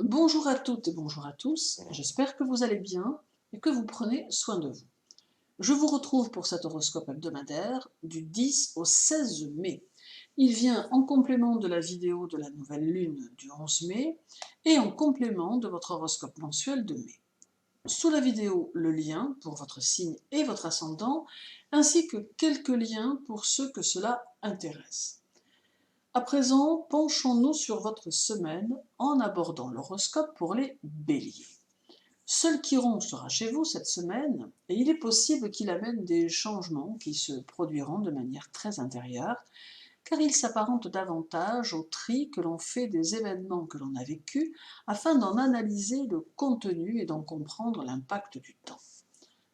Bonjour à toutes et bonjour à tous, j'espère que vous allez bien et que vous prenez soin de vous. Je vous retrouve pour cet horoscope hebdomadaire du 10 au 16 mai. Il vient en complément de la vidéo de la nouvelle lune du 11 mai et en complément de votre horoscope mensuel de mai. Sous la vidéo, le lien pour votre signe et votre ascendant, ainsi que quelques liens pour ceux que cela intéresse. À présent, penchons-nous sur votre semaine en abordant l'horoscope pour les béliers. Seul Chiron sera chez vous cette semaine et il est possible qu'il amène des changements qui se produiront de manière très intérieure, car il s'apparente davantage au tri que l'on fait des événements que l'on a vécus afin d'en analyser le contenu et d'en comprendre l'impact du temps.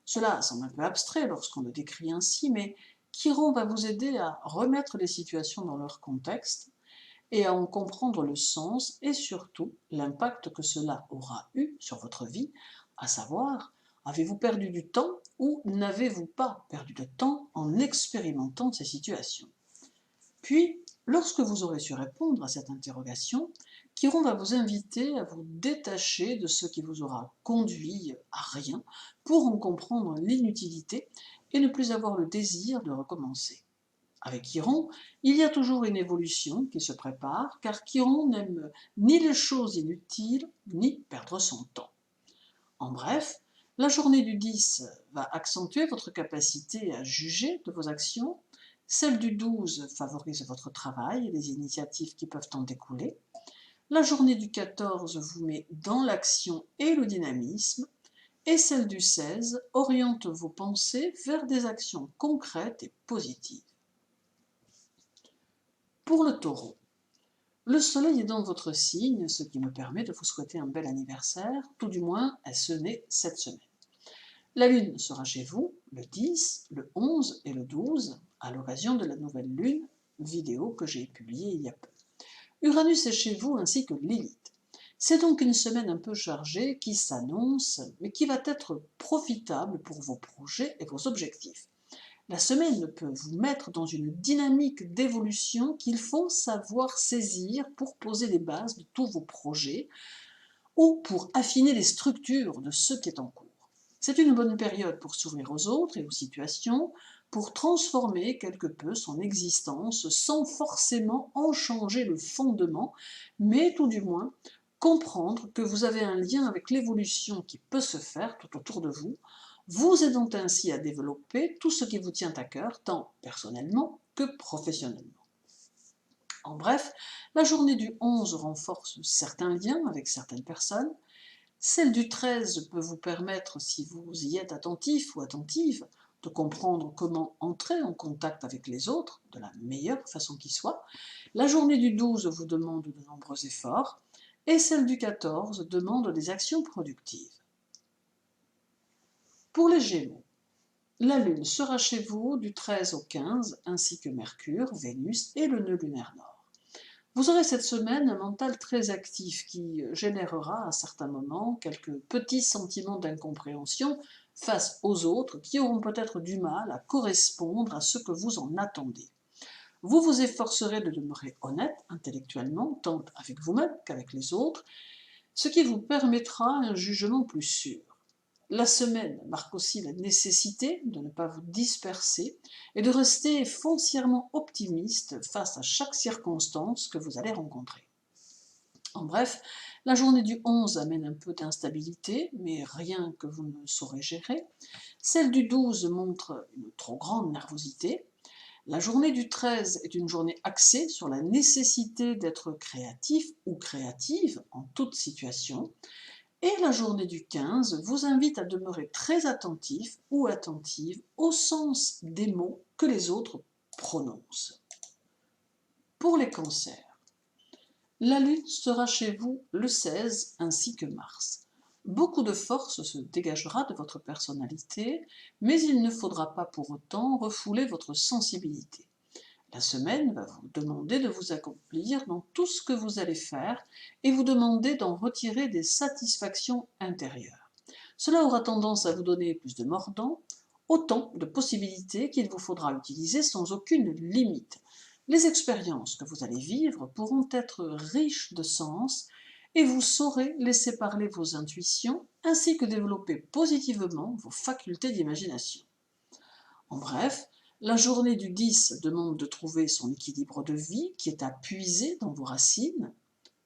Cela semble un peu abstrait lorsqu'on le décrit ainsi, mais Chiron va vous aider à remettre les situations dans leur contexte et à en comprendre le sens et surtout l'impact que cela aura eu sur votre vie, à savoir, avez-vous perdu du temps ou n'avez-vous pas perdu de temps en expérimentant ces situations? Puis, lorsque vous aurez su répondre à cette interrogation, Chiron va vous inviter à vous détacher de ce qui vous aura conduit à rien pour en comprendre l'inutilité et ne plus avoir le désir de recommencer. Avec Chiron, il y a toujours une évolution qui se prépare, car Chiron n'aime ni les choses inutiles, ni perdre son temps. En bref, la journée du 10 va accentuer votre capacité à juger de vos actions, celle du 12 favorise votre travail et les initiatives qui peuvent en découler, la journée du 14 vous met dans l'action et le dynamisme, et celle du 16 oriente vos pensées vers des actions concrètes et positives. Pour le taureau, le soleil est dans votre signe, ce qui me permet de vous souhaiter un bel anniversaire, tout du moins est-ce né cette semaine. La lune sera chez vous le 10, le 11 et le 12, à l'occasion de la nouvelle lune, vidéo que j'ai publiée il y a peu. Uranus est chez vous ainsi que Lilith. C'est donc une semaine un peu chargée qui s'annonce, mais qui va être profitable pour vos projets et vos objectifs. La semaine peut vous mettre dans une dynamique d'évolution qu'il faut savoir saisir pour poser les bases de tous vos projets ou pour affiner les structures de ce qui est en cours. C'est une bonne période pour s'ouvrir aux autres et aux situations, pour transformer quelque peu son existence sans forcément en changer le fondement, mais tout du moins comprendre que vous avez un lien avec l'évolution qui peut se faire tout autour de vous, vous aidant ainsi à développer tout ce qui vous tient à cœur, tant personnellement que professionnellement. En bref, la journée du 11 renforce certains liens avec certaines personnes, celle du 13 peut vous permettre, si vous y êtes attentif ou attentive, de comprendre comment entrer en contact avec les autres de la meilleure façon qui soit. La journée du 12 vous demande de nombreux efforts, et celle du 14 demande des actions productives. Pour les Gémeaux, la Lune sera chez vous du 13 au 15, ainsi que Mercure, Vénus et le nœud lunaire nord. Vous aurez cette semaine un mental très actif qui générera à certains moments quelques petits sentiments d'incompréhension face aux autres qui auront peut-être du mal à correspondre à ce que vous en attendez. Vous vous efforcerez de demeurer honnête intellectuellement, tant avec vous-même qu'avec les autres, ce qui vous permettra un jugement plus sûr. La semaine marque aussi la nécessité de ne pas vous disperser et de rester foncièrement optimiste face à chaque circonstance que vous allez rencontrer. En bref, la journée du 11 amène un peu d'instabilité, mais rien que vous ne saurez gérer. Celle du 12 montre une trop grande nervosité. La journée du 13 est une journée axée sur la nécessité d'être créatif ou créative en toute situation. Et la journée du 15 vous invite à demeurer très attentif ou attentive au sens des mots que les autres prononcent. Pour les cancers, la lune sera chez vous le 16 ainsi que Mars. Beaucoup de force se dégagera de votre personnalité, mais il ne faudra pas pour autant refouler votre sensibilité. La semaine va vous demander de vous accomplir dans tout ce que vous allez faire et vous demander d'en retirer des satisfactions intérieures. Cela aura tendance à vous donner plus de mordant, autant de possibilités qu'il vous faudra utiliser sans aucune limite. Les expériences que vous allez vivre pourront être riches de sens et vous saurez laisser parler vos intuitions ainsi que développer positivement vos facultés d'imagination. En bref, la journée du 10 demande de trouver son équilibre de vie qui est à puiser dans vos racines.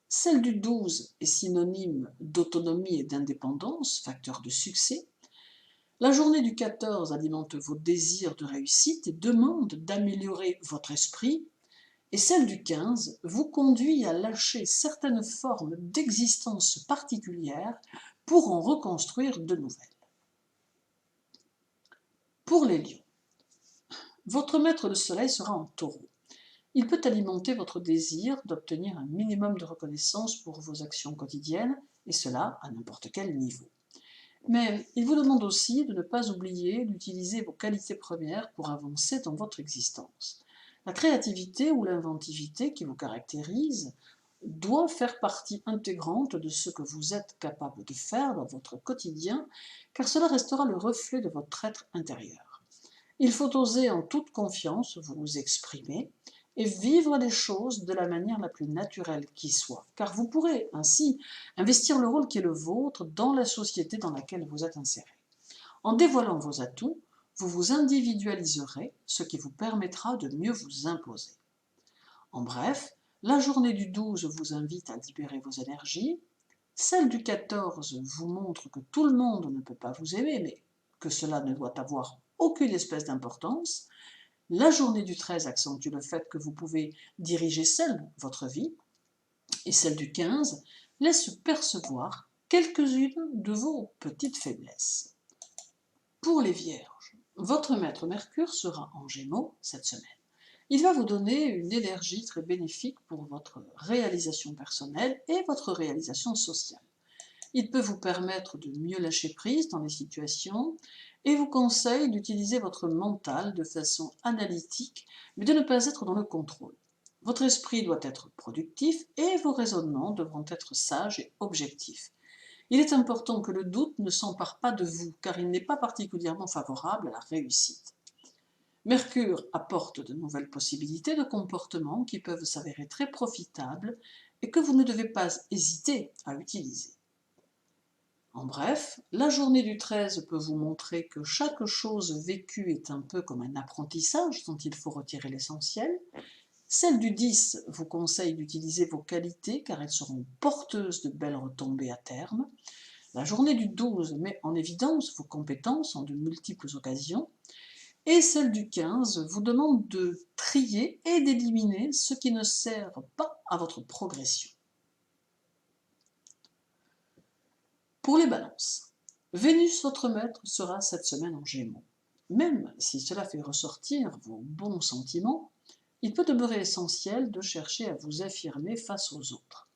Celle du 12 est synonyme d'autonomie et d'indépendance, facteur de succès. La journée du 14 alimente vos désirs de réussite et demande d'améliorer votre esprit. Et celle du 15 vous conduit à lâcher certaines formes d'existence particulières pour en reconstruire de nouvelles. Pour les lions, votre maître le soleil sera en taureau. Il peut alimenter votre désir d'obtenir un minimum de reconnaissance pour vos actions quotidiennes, et cela à n'importe quel niveau. Mais il vous demande aussi de ne pas oublier d'utiliser vos qualités premières pour avancer dans votre existence. La créativité ou l'inventivité qui vous caractérise doit faire partie intégrante de ce que vous êtes capable de faire dans votre quotidien, car cela restera le reflet de votre être intérieur. Il faut oser en toute confiance vous exprimer et vivre les choses de la manière la plus naturelle qui soit, car vous pourrez ainsi investir le rôle qui est le vôtre dans la société dans laquelle vous êtes inséré. En dévoilant vos atouts, vous vous individualiserez, ce qui vous permettra de mieux vous imposer. En bref, la journée du 12 vous invite à libérer vos énergies, celle du 14 vous montre que tout le monde ne peut pas vous aimer, mais que cela ne doit avoir aucune espèce d'importance. La journée du 13 accentue le fait que vous pouvez diriger seul votre vie, et celle du 15 laisse percevoir quelques-unes de vos petites faiblesses. Pour les Vierges, votre maître Mercure sera en Gémeaux cette semaine. Il va vous donner une énergie très bénéfique pour votre réalisation personnelle et votre réalisation sociale. Il peut vous permettre de mieux lâcher prise dans les situations et vous conseille d'utiliser votre mental de façon analytique, mais de ne pas être dans le contrôle. Votre esprit doit être productif et vos raisonnements devront être sages et objectifs. Il est important que le doute ne s'empare pas de vous, car il n'est pas particulièrement favorable à la réussite. Mercure apporte de nouvelles possibilités de comportement qui peuvent s'avérer très profitables et que vous ne devez pas hésiter à utiliser. En bref, la journée du 13 peut vous montrer que chaque chose vécue est un peu comme un apprentissage dont il faut retirer l'essentiel. Celle du 10 vous conseille d'utiliser vos qualités car elles seront porteuses de belles retombées à terme. La journée du 12 met en évidence vos compétences en de multiples occasions. Et celle du 15 vous demande de trier et d'éliminer ce qui ne sert pas à votre progression. Pour les balances, Vénus, votre maître, sera cette semaine en Gémeaux. Même si cela fait ressortir vos bons sentiments, il peut demeurer essentiel de chercher à vous affirmer face aux autres.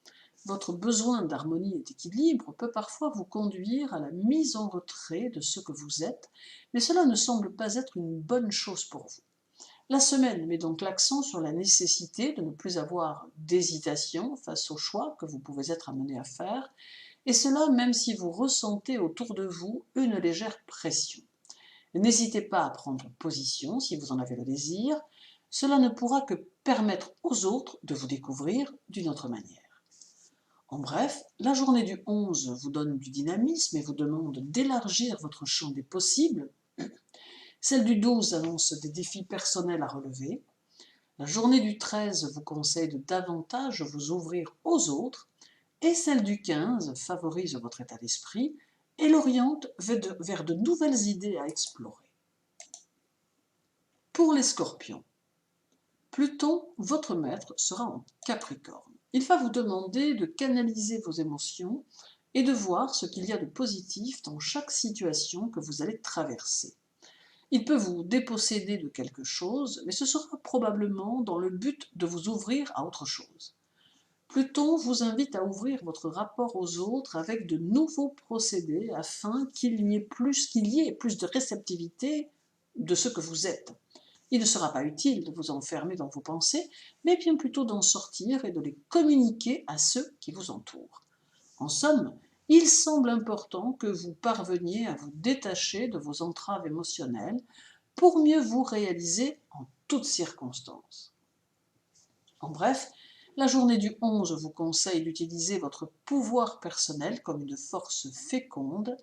Votre besoin d'harmonie et d'équilibre peut parfois vous conduire à la mise en retrait de ce que vous êtes, mais cela ne semble pas être une bonne chose pour vous. La semaine met donc l'accent sur la nécessité de ne plus avoir d'hésitation face aux choix que vous pouvez être amené à faire, et cela même si vous ressentez autour de vous une légère pression. N'hésitez pas à prendre position si vous en avez le désir, cela ne pourra que permettre aux autres de vous découvrir d'une autre manière. En bref, la journée du 11 vous donne du dynamisme et vous demande d'élargir votre champ des possibles. Celle du 12 annonce des défis personnels à relever. La journée du 13 vous conseille de davantage vous ouvrir aux autres. Et celle du 15 favorise votre état d'esprit et l'oriente vers de nouvelles idées à explorer. Pour les Scorpions, Pluton, votre maître, sera en Capricorne. Il va vous demander de canaliser vos émotions et de voir ce qu'il y a de positif dans chaque situation que vous allez traverser. Il peut vous déposséder de quelque chose, mais ce sera probablement dans le but de vous ouvrir à autre chose. Pluton vous invite à ouvrir votre rapport aux autres avec de nouveaux procédés afin qu'il y ait plus de réceptivité de ce que vous êtes. Il ne sera pas utile de vous enfermer dans vos pensées, mais bien plutôt d'en sortir et de les communiquer à ceux qui vous entourent. En somme, il semble important que vous parveniez à vous détacher de vos entraves émotionnelles pour mieux vous réaliser en toutes circonstances. En bref, La journée du 11 vous conseille d'utiliser votre pouvoir personnel comme une force féconde.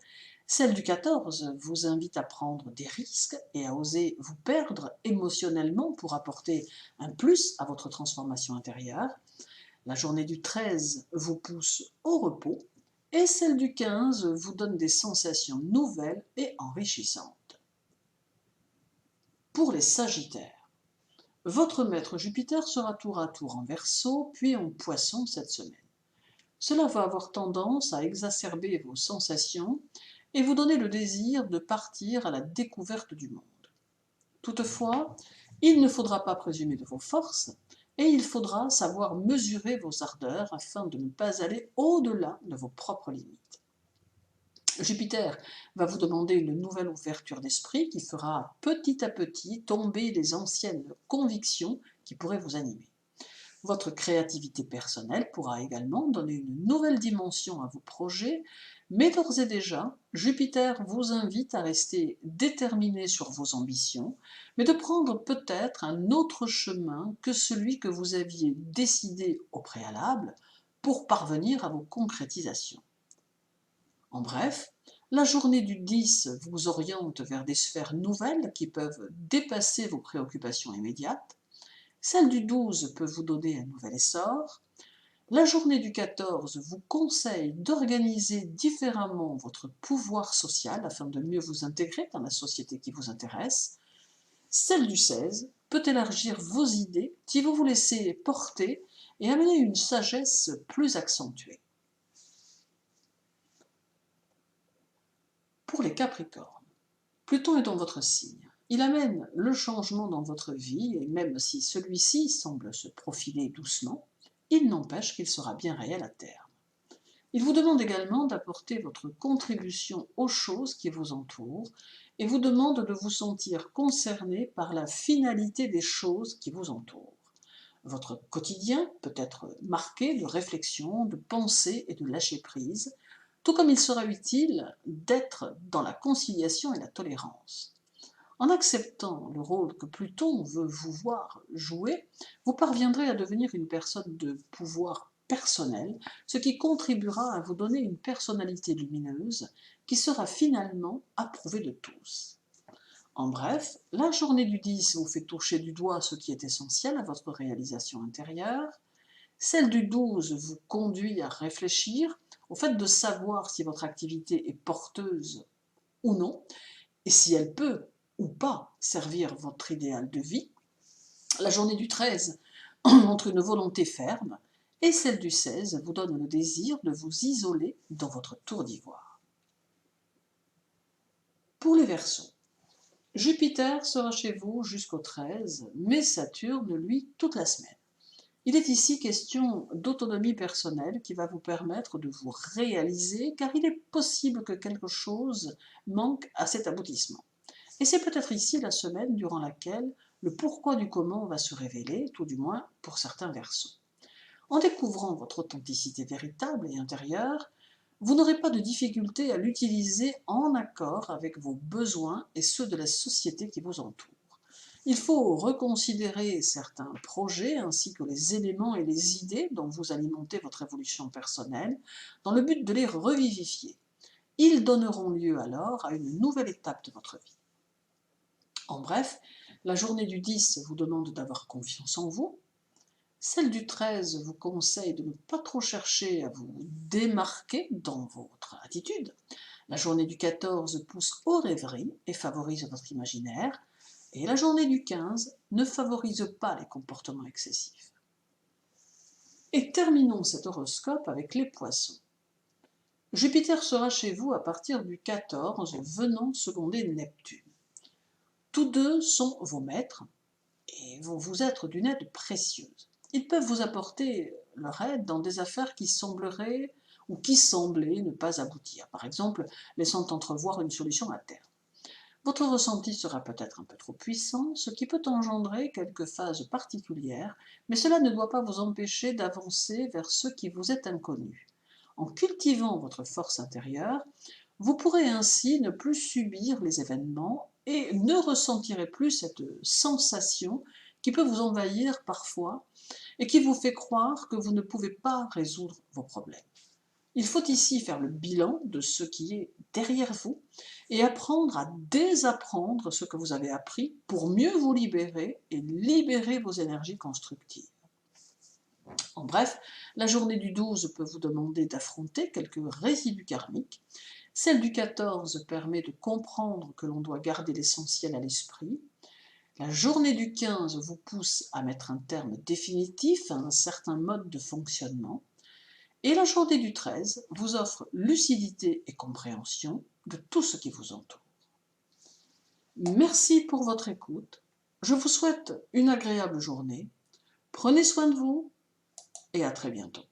Celle du 14 vous invite à prendre des risques et à oser vous perdre émotionnellement pour apporter un plus à votre transformation intérieure. La journée du 13 vous pousse au repos et celle du 15 vous donne des sensations nouvelles et enrichissantes. Pour les Sagittaires, votre maître Jupiter sera tour à tour en Verseau puis en Poisson cette semaine. Cela va avoir tendance à exacerber vos sensations et vous donner le désir de partir à la découverte du monde. Toutefois, il ne faudra pas présumer de vos forces et il faudra savoir mesurer vos ardeurs afin de ne pas aller au-delà de vos propres limites. Jupiter va vous demander une nouvelle ouverture d'esprit qui fera petit à petit tomber les anciennes convictions qui pourraient vous animer. Votre créativité personnelle pourra également donner une nouvelle dimension à vos projets, mais d'ores et déjà, Jupiter vous invite à rester déterminé sur vos ambitions, mais de prendre peut-être un autre chemin que celui que vous aviez décidé au préalable pour parvenir à vos concrétisations. En bref, la journée du 10 vous oriente vers des sphères nouvelles qui peuvent dépasser vos préoccupations immédiates. Celle du 12 peut vous donner un nouvel essor. La journée du 14 vous conseille d'organiser différemment votre pouvoir social afin de mieux vous intégrer dans la société qui vous intéresse. Celle du 16 peut élargir vos idées si vous vous laissez porter et amener une sagesse plus accentuée. Pour les Capricornes, Pluton est dans votre signe. Il amène le changement dans votre vie et même si celui-ci semble se profiler doucement, il n'empêche qu'il sera bien réel à terme. Il vous demande également d'apporter votre contribution aux choses qui vous entourent et vous demande de vous sentir concerné par la finalité des choses qui vous entourent. Votre quotidien peut être marqué de réflexion, de pensée et de lâcher-prise, tout comme il sera utile d'être dans la conciliation et la tolérance. En acceptant le rôle que Pluton veut vous voir jouer, vous parviendrez à devenir une personne de pouvoir personnel, ce qui contribuera à vous donner une personnalité lumineuse qui sera finalement approuvée de tous. En bref, la journée du 10 vous fait toucher du doigt ce qui est essentiel à votre réalisation intérieure. Celle du 12 vous conduit à réfléchir au fait de savoir si votre activité est porteuse ou non, et si elle peut ou pas servir votre idéal de vie. La journée du 13 montre une volonté ferme, et celle du 16 vous donne le désir de vous isoler dans votre tour d'ivoire. Pour les Verseaux, Jupiter sera chez vous jusqu'au 13, mais Saturne, lui, toute la semaine. Il est ici question d'autonomie personnelle qui va vous permettre de vous réaliser, car il est possible que quelque chose manque à cet aboutissement. Et c'est peut-être ici la semaine durant laquelle le pourquoi du comment va se révéler, tout du moins pour certains Verseaux. En découvrant votre authenticité véritable et intérieure, vous n'aurez pas de difficulté à l'utiliser en accord avec vos besoins et ceux de la société qui vous entoure. Il faut reconsidérer certains projets ainsi que les éléments et les idées dont vous alimentez votre évolution personnelle dans le but de les revivifier. Ils donneront lieu alors à une nouvelle étape de votre vie. En bref, la journée du 10 vous demande d'avoir confiance en vous. Celle du 13 vous conseille de ne pas trop chercher à vous démarquer dans votre attitude. La journée du 14 pousse aux rêveries et favorise votre imaginaire. Et la journée du 15 ne favorise pas les comportements excessifs. Et terminons cet horoscope avec les Poissons. Jupiter sera chez vous à partir du 14, venant seconder Neptune. Tous deux sont vos maîtres et vont vous être d'une aide précieuse. Ils peuvent vous apporter leur aide dans des affaires qui sembleraient ou qui semblaient ne pas aboutir, par exemple laissant entrevoir une solution à terme. Votre ressenti sera peut-être un peu trop puissant, ce qui peut engendrer quelques phases particulières, mais cela ne doit pas vous empêcher d'avancer vers ce qui vous est inconnu. En cultivant votre force intérieure, vous pourrez ainsi ne plus subir les événements et ne ressentirez plus cette sensation qui peut vous envahir parfois et qui vous fait croire que vous ne pouvez pas résoudre vos problèmes. Il faut ici faire le bilan de ce qui est derrière vous et apprendre à désapprendre ce que vous avez appris pour mieux vous libérer et libérer vos énergies constructives. En bref, la journée du 12 peut vous demander d'affronter quelques résidus karmiques. Celle du 14 permet de comprendre que l'on doit garder l'essentiel à l'esprit. La journée du 15 vous pousse à mettre un terme définitif à un certain mode de fonctionnement. Et la journée du 13 vous offre lucidité et compréhension de tout ce qui vous entoure. Merci pour votre écoute. Je vous souhaite une agréable journée. Prenez soin de vous et à très bientôt.